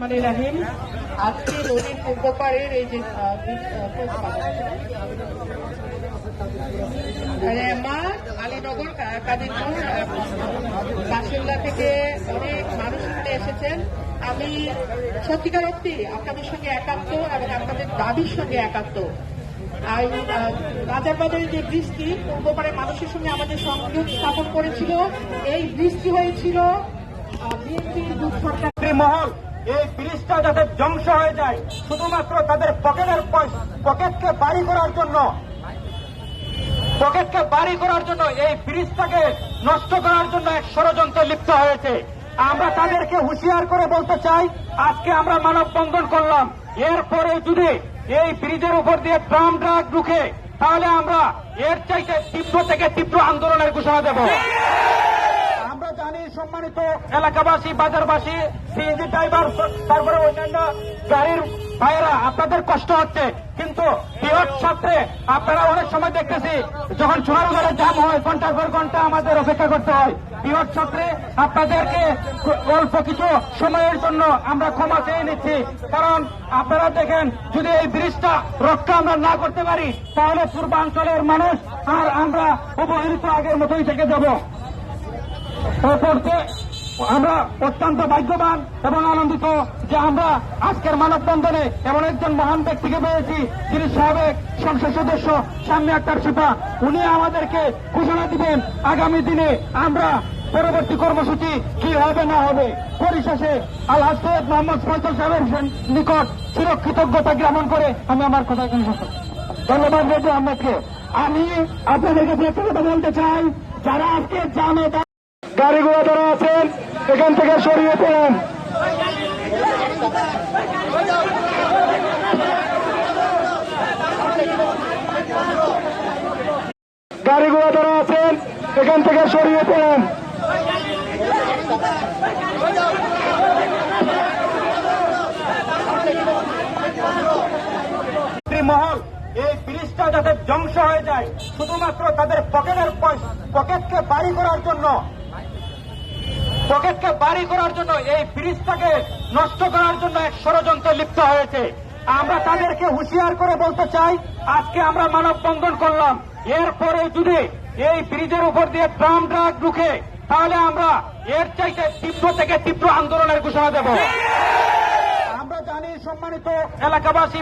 রহমানির রহিম। আজকে নদীর পূর্ব পাড়ের এই যে আলীনগর কাদিরপুর বাসিন্দা থেকে অনেক মানুষ এখানে এসেছেন। আমি সত্যিকার অর্থে আপনাদের সঙ্গে একাত্ম এবং আপনাদের দাবির সঙ্গে একাত্ম। আর রাজারবাজারে যে বৃষ্টি পূর্ব পাড়ের মানুষের সঙ্গে আমাদের সংযোগ স্থাপন করেছিল, এই বৃষ্টি হয়েছিল বিএনপির দুধ সরকার মহল এই ব্রিজটা যাতে ধ্বংস হয়ে যায় শুধুমাত্র তাদের পকেটকে বাড়ি করার জন্য এই ব্রিজটাকে নষ্ট করার জন্য এক ষড়যন্ত্রে লিপ্ত হয়েছে। আমরা তাদেরকে হুঁশিয়ার করে বলতে চাই, আজকে আমরা মানববন্ধন করলাম, এরপরে যদি এই ব্রিজের উপর দিয়ে ট্রাম ট্রাক ঢুকে তাহলে আমরা এর চাইতে তীব্র থেকে তীব্র আন্দোলনের ঘোষণা দেব। আমরা জানি সম্মানিত এলাকাবাসী, বাজারবাসী, সিএনজি ড্রাইভার, তারপরে অন্যান্য গাড়ির ভাইয়েরা, আপনাদের কষ্ট হচ্ছে, কিন্তু বৃহৎ স্বার্থে আপনারা অনেক সময় দেখতেছি যখন সোনারগাঁয়ে জ্যাম হয় ঘন্টার পর ঘন্টা আমাদের অপেক্ষা করতে হয়। বৃহৎ স্বার্থে আপনাদেরকে অল্প কিছু সময়ের জন্য আমরা ক্ষমা চেয়ে নিচ্ছি, কারণ আপনারা দেখেন যদি এই ব্রিজটা রক্ষা আমরা না করতে পারি তাহলে পূর্বাঞ্চলের মানুষ আর আমরা অবহেলিত আগের মতোই থেকে যাব। আমরা অত্যন্ত ভাগ্যবান এবং আনন্দিত যে আমরা আজকের মানববন্ধনে এমন একজন মহান ব্যক্তিকে পেয়েছি, যিনি সাবেক সংসদ সদস্য শাম্মী আক্তার শিপা। উনি আমাদেরকে ঘোষণা দিবেন আগামী দিনে আমরা পরবর্তী কর্মসূচি কি হবে না হবে। পরিশেষে আলহাজ সৈয়দ মোহাম্মদ ফয়সাল সাহেবের নিকট চিরকৃতজ্ঞতা জ্ঞাপন করে আমি আমার কথা এখানে শেষ করছি। ধন্যবাদ রেজু আহমেদকে। আমি আপনাদের কাছে একটা কথা বলতে চাই, যারা আজকে জানে গাড়িগুলো যারা আছেন এখান থেকে সরিয়ে পড়েন। গাড়িগুলো যারা আছেন এখান থেকে সরিয়ে পড়েন। মহল এই ব্রিজটা যাতে ধ্বংস হয়ে যায় শুধুমাত্র তাদের পকেটকে বাড়ি করার জন্য এই ব্রিজটাকে নষ্ট করার জন্য এক ষড়যন্ত্রে লিপ্ত হয়েছে। আমরা তাদেরকে হুঁশিয়ার করে বলতে চাই, আজকে আমরা মানববন্ধন করলাম, এরপরে যদি এই ব্রিজের উপর দিয়ে ট্রাম ট্রাক ঢুকে তাহলে আমরা এর চাইতে তীব্র থেকে তীব্র আন্দোলনের ঘোষণা দেব। আমরা জানি সম্মানিত এলাকাবাসী,